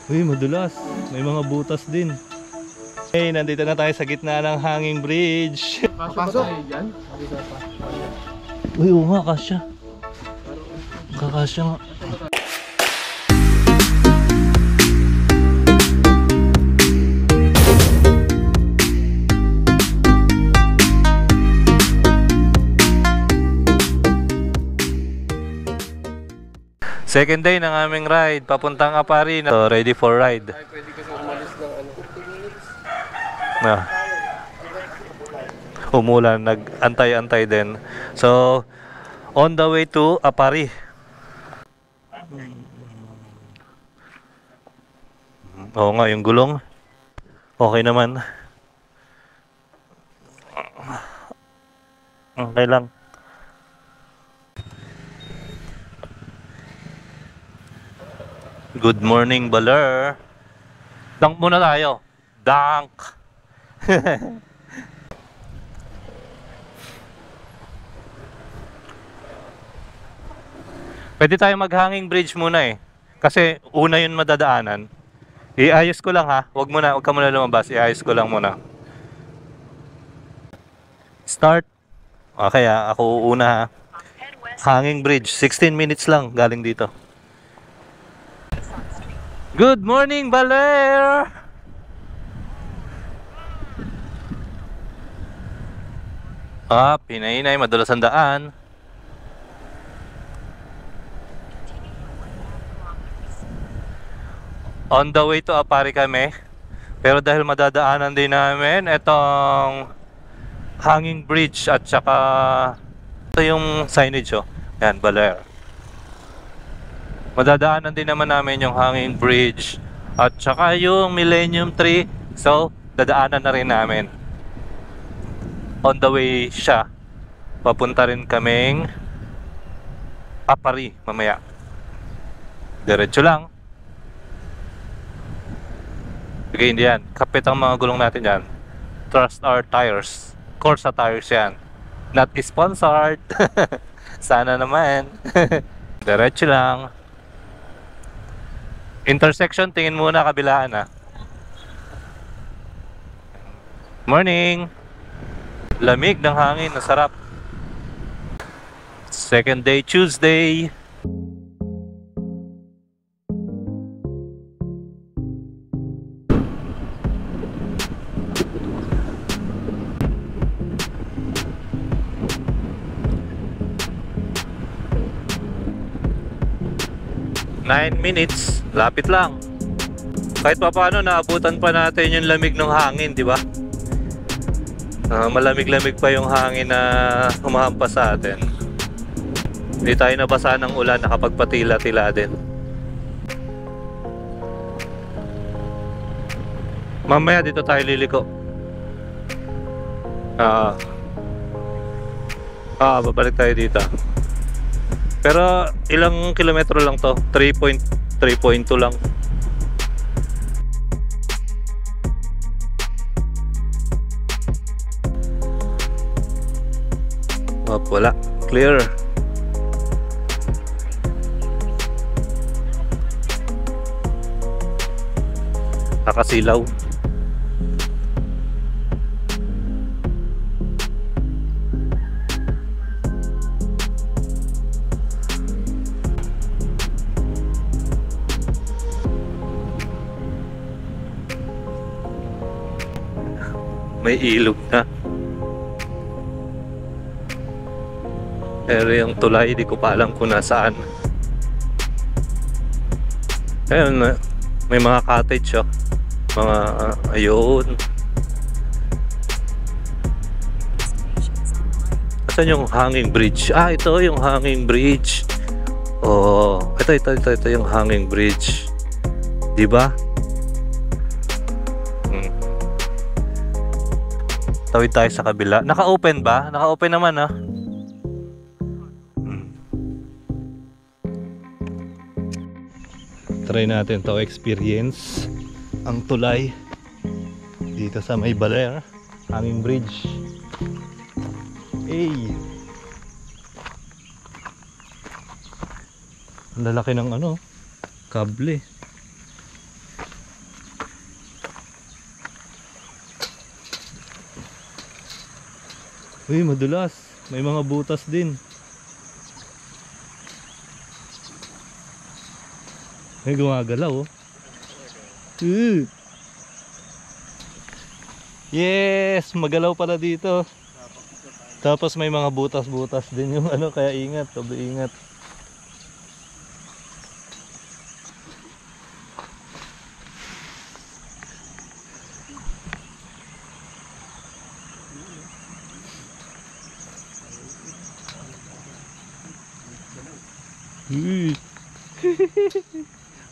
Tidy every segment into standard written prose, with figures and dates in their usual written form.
Uy, madulas. May mga butas din. Hey, nandito na tayo sa gitna ng hanging bridge. Pasok tayo dyan? Uy, oo nga, kasya. Kakasya nga. Second day ng aming ride, papuntang Apari na. So, ready for ride. Ay, pwede kasi umalis ng 15 minutes. Na. Umulan, nag-antay-antay din. So, on the way to Apari. Oo nga, yung gulong. Okay naman. Okay lang. Good morning, Baler. Dunk muna tayo. Dunk. Pwede tayo mag-hanging bridge muna eh. Kasi una yun madadaanan. Iayos ko lang ha. Wag ka muna lumabas. Iayos ko lang muna. Start. Okay ha. Ako una ha. Hanging bridge. 16 minutes lang galing dito. Good morning, Baler! Pinainay. Madulas ang daan. On the way to Apari kami. Pero dahil madadaanan din namin itong hanging bridge at saka ito yung signage oh. Yan, Baler. Madadaanan din naman namin yung hanging bridge at saka yung Millennium Tree. So, dadaanan na rin namin. On the way siya. Papunta rin kaming Apari mamaya. Diretso lang. Okay, hindi yan. Kapit ang mga gulong natin yan. Trust our tires. Corsa tires yan. Not sponsored. Sana naman. Diretso lang. Intersection, tingin muna kabilaan ha. Morning. Lamig ng hangin, nasarap. Second day, Tuesday. Nine minutes, lapit lang. Kahit pa paano, naabutan pa natin yung lamig ng hangin, di ba? Malamig-lamig pa yung hangin na humahampas sa atin. Hindi tayo nabasa ng ulan, nakapagpatila-tila din. Mamaya dito tayo liliko. Babalik tayo dito. Pero ilang kilometro lang to? 3.2 lang. Wala. Clear. Nakasilaw. May ilog na. Pero yung tulay, di ko pa alam kung nasaan. Ayun, may mga cottage oh. Mga, ayun. Asan yung hanging bridge? Ito yung hanging bridge. Oh, ito yung hanging bridge. Diba? Tawid tayo sa kabila. Naka-open ba? Naka-open naman ah. Try natin to experience ang tulay dito sa may Baler hanging bridge. Hey! Ang lalaki ng ano, kable. Uy, madulas. May mga butas din. May gumagalaw oh. Yes! Magalaw pala dito. Tapos may mga butas-butas din yung ano, kaya ingat, sobrang ingat.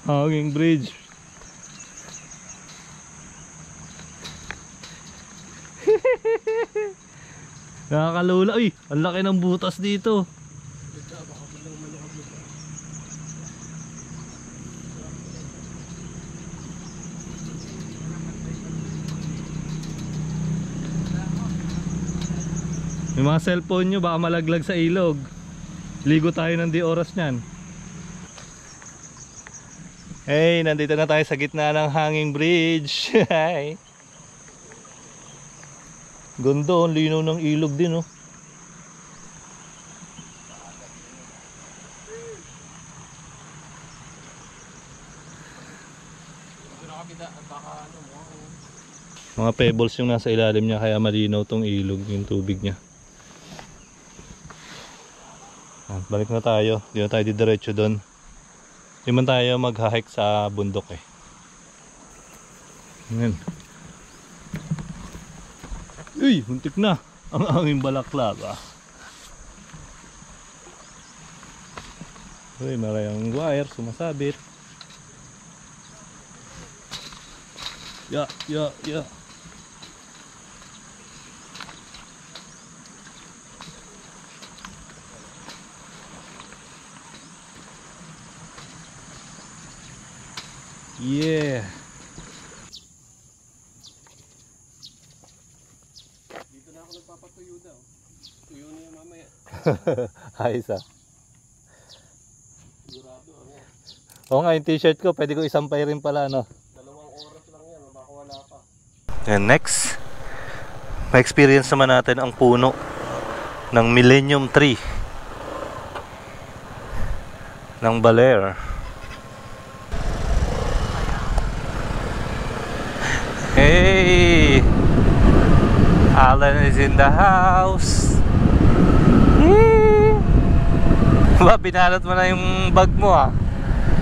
Hanging bridge. Nakakalula. Uy, ang laki ng butas dito. Yung mga cellphone nyo baka malaglag sa ilog. Ligo tayo ng di oras nyan. Hey, nandito na tayo sa gitna ng hanging bridge. Hi. Ganda, ang linaw ng ilog din oh. Mga pebbles yung nasa ilalim niya kaya malinaw tong ilog, yung tubig niya. Balik na tayo, hindi na tayo didiretso doon. Hindi man tayo mag-hike sa bundok eh. Ayan. Uy, muntik na ang aming balaklava. Uy, marayang wire sumasabit. Ya. Yeah. Dito na ako nagpapatuyo daw. Tuyo na yan mamaya. Ayos ah. Sigurado ako. Oo nga, yung t-shirt ko pwede ko isampay rin pala no. 2 oras lang yan, baka wala pa. And next, ma-experience naman natin ang puno ng Millennium Tree ng Baler. Hey! Alan is in the house. Ba, binalot mo na yung bag mo ah.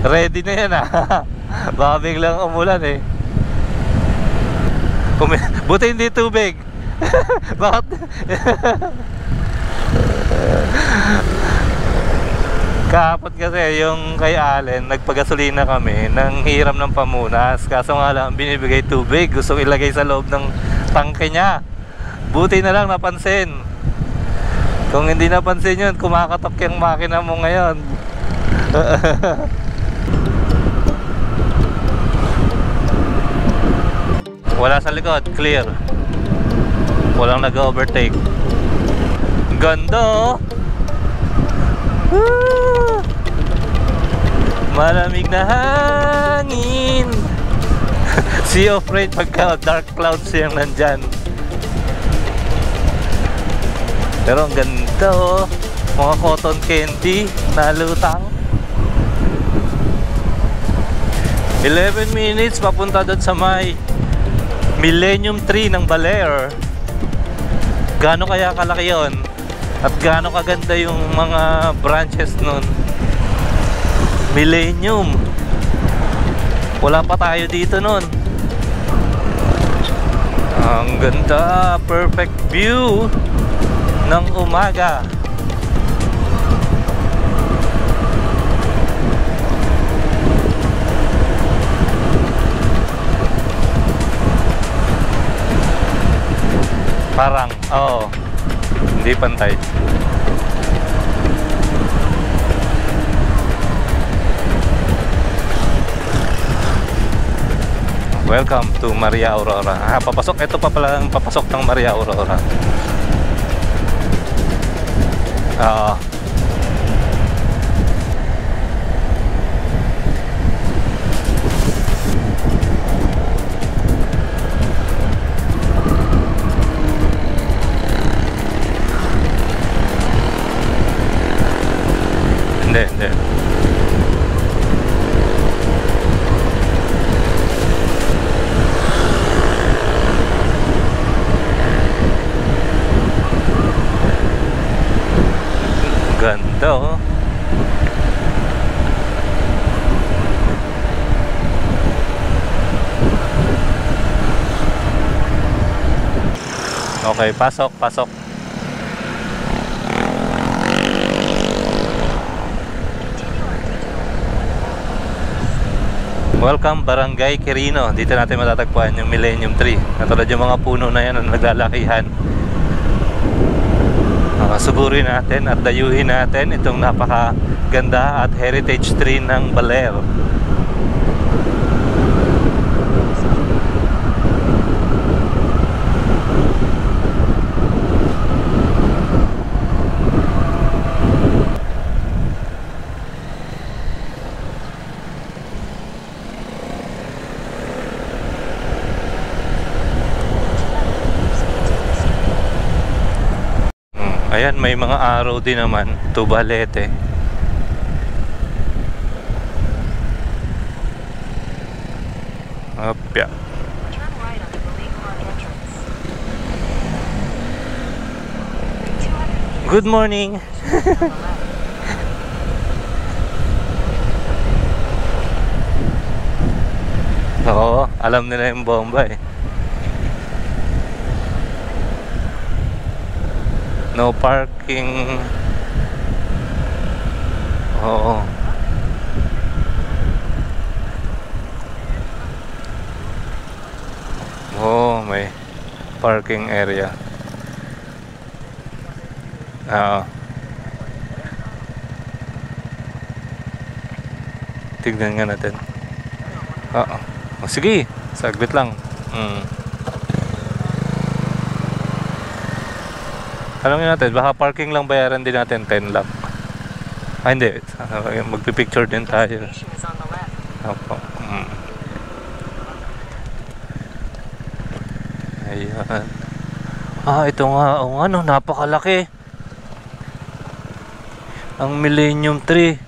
Ready na yan ah. Baka biglang umulan eh. Buti hindi tubig. Bakit? Kahapon kasi yung kay Allen, nagpagasolina kami nang hiram ng pamunas. Kaso nga lang binibigay tubig, gusto ilagay sa loob ng tangke niya. Buti na lang napansin. Kung hindi napansin yun, kumakatok yung makina mo ngayon. Wala sa likod, clear. Walang nag-overtake. Ganda oh. Malamig na hangin. Sea of rain pagka dark clouds yung nandyan. Pero ang ganda oh. Mga cotton candy na lutang. 11 minutes papunta doon sa may Millennium Tree ng Baler. Gaano kaya kalaki yun? At gaano kaganda yung mga branches nun. Millennium. Wala pa tayo dito nun. Ang ganda. Perfect view ng umaga. Parang, oo. Hindi pantay. Welcome to Maria Aurora. Papasok. Ito pa pala ang papasok ng Maria Aurora. Okay, pasok, pasok. Welcome Barangay Quirino. Dito natin matatagpuan yung Millennium Tree. Katulad yung mga puno na yan na naglalakihan. Sugurin natin at dayuhin natin itong napakaganda at heritage tree ng Baler. Ayan, may mga araw din naman. Tubalete. Apya. Good morning. Oo, alam nila yung bomba eh. No parking. Oo. Oh, may parking area. Oo. Tignan nga natin. Oo. Oh, sige, saglit lang. Tanongin natin, baka parking lang bayaran din natin 10 lang. Ah, hindi. Magpipicture din tayo. Opo. Ayan. Ah, ito nga. Oh, ano, napakalaki. Ang Millennium Tree.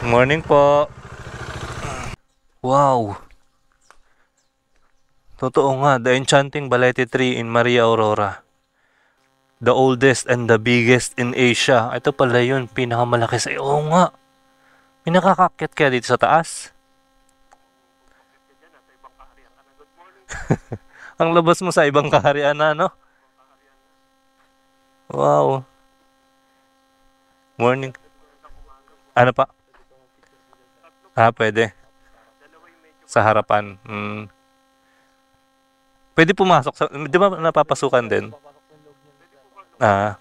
Morning po. Wow. Totoo nga, the enchanting Balete tree in Maria Aurora. The oldest and the biggest in Asia. Ito pala yun, pinakamalaki sa... Oo nga. May nakakakyat kaya dito sa taas? Ang labas mo sa ibang kaharian na, no? Wow. Morning. Ano pa? Ah, pwede. Sa harapan. Pwede pumasok sa... Di ba napapasukan din? Ah.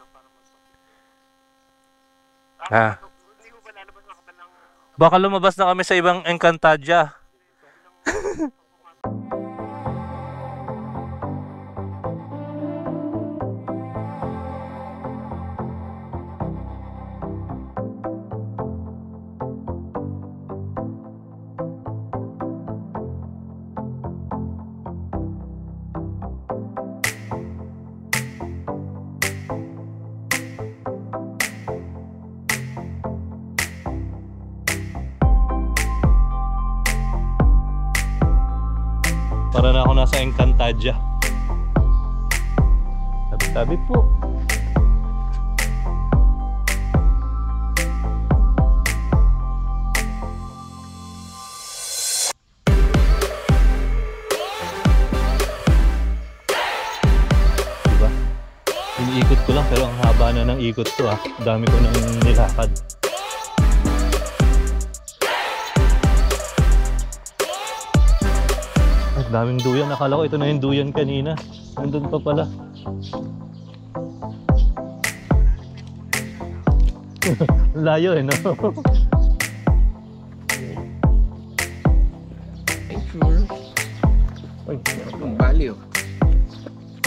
Ah. Baka lumabas na kami sa ibang Encantadia. Para na ako nasa Encantadia. Tabi-tabi po. Diba? Iniikot ko lang pero ang haba na ng ikot ko ah. Dami ko nang nilakad. Daming duyan. Akala ko ito na yung duyan kanina. Nandun pa pala. Layo eh, no? Sure. Ay, ang value.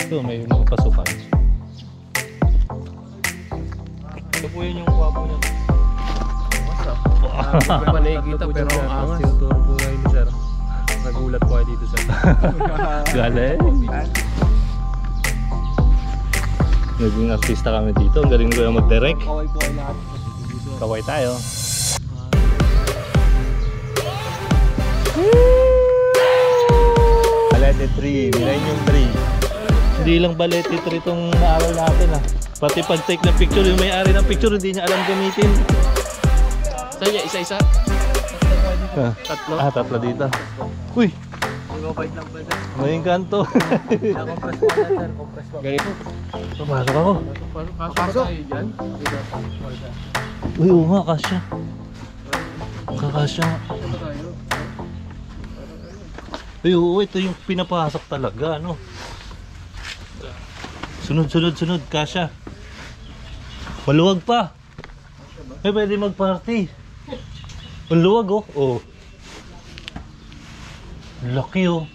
Ito, may mga pasukan. Ito po yun yung kwapo niya. Basta. May pa nakikita pero ang angas. Tinuturo po na yun, sir. Nagulat po kayo dito sa Galing. Naging artista kami dito. Ang galing ko yung mag-direct. Kaway po kayo lahat. Kaway tayo. Balete tree, Millennium tree. Hindi lang Balete tree itong naaral natin ah. Pati pag-take ng picture, yung may-ari ng picture hindi niya alam gamitin. Saan niya? Isa-isa? Tatlo. Tatlo dito. Uy! Mabait lang pa sir. May kanto. Compress mo na sir, compress mo. Ganito. Pumasok ako. Pasok tayo dyan. Uy, oo nga, kasya. Kakasya nga. Ano tayo? Uy, oo, ito yung pinapasok talaga, ano. Sunod, kasya. Maluwag pa. Eh, pwede mag-party. Maluwag, oh. Oh. Laki, oh.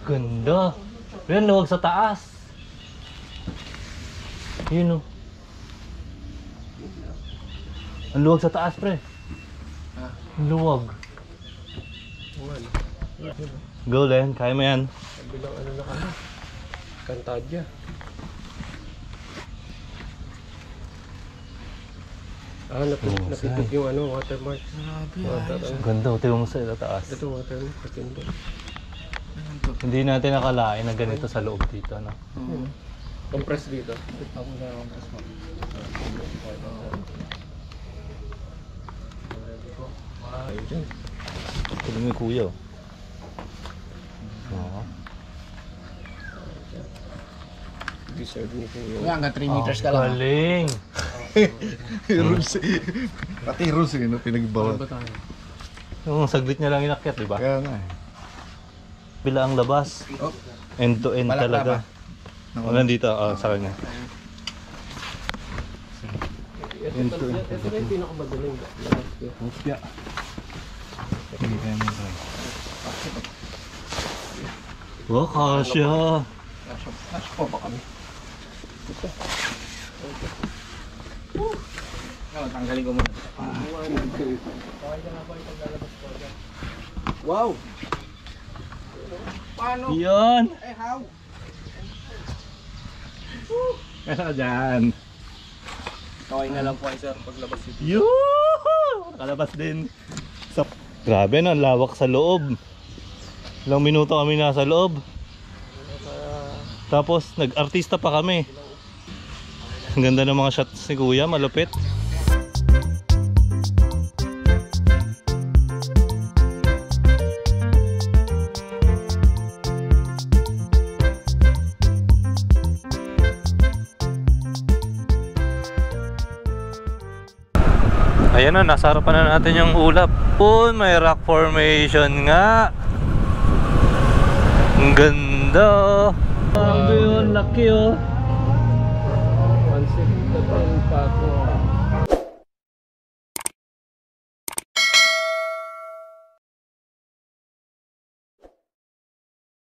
Ganda. Yan, luwag sa taas. Yun, oh. Ang luwag sa taas, pre. Ang luwag. Go, Len. Kaya mo yan. Bilang ano na kami. Kantadya. Napitik yung ano, watermark. Ganda, tingnan mo sa taas. Ito watermark, patindi. Hindi natin nakalain na ganito sa loob dito, no? Compress dito. Ako na compress mo. Ayun dyan. Ito mo yung kuya, oh. Oo. Deserve ni Kuya. Kaya hanggang 3 meters ka lang. Galing! Rules eh. Pati rules eh, no? Pinagbawal. Ano ba tayo? Yung saglit niya lang inakyat, di ba? Kaya nga eh. Bila ang labas. Oh, End to end Balak talaga. na O, nandito, sa kanya. Ito na yung pinakamadaling labas ko. Hopya. Hindi kaya mo try. Wow, kasya! Kasya po ba kami? Tanggalin ko muna. Wow! Paano? Yan! Eh, how? Kaya dyan! Kaway na lang po ay sir paglabas dito. Yuhu! Nakalabas din. Grabe na, ang lawak sa loob. Ilang minuto kami nasa loob. Tapos nag-artista pa kami. Ang ganda ng mga shots ni Kuya, malupit. Ayan na, nasa harapan na natin yung ulap. Uy, may rock formation nga. Ang ganda. Grabe yun, laki oh.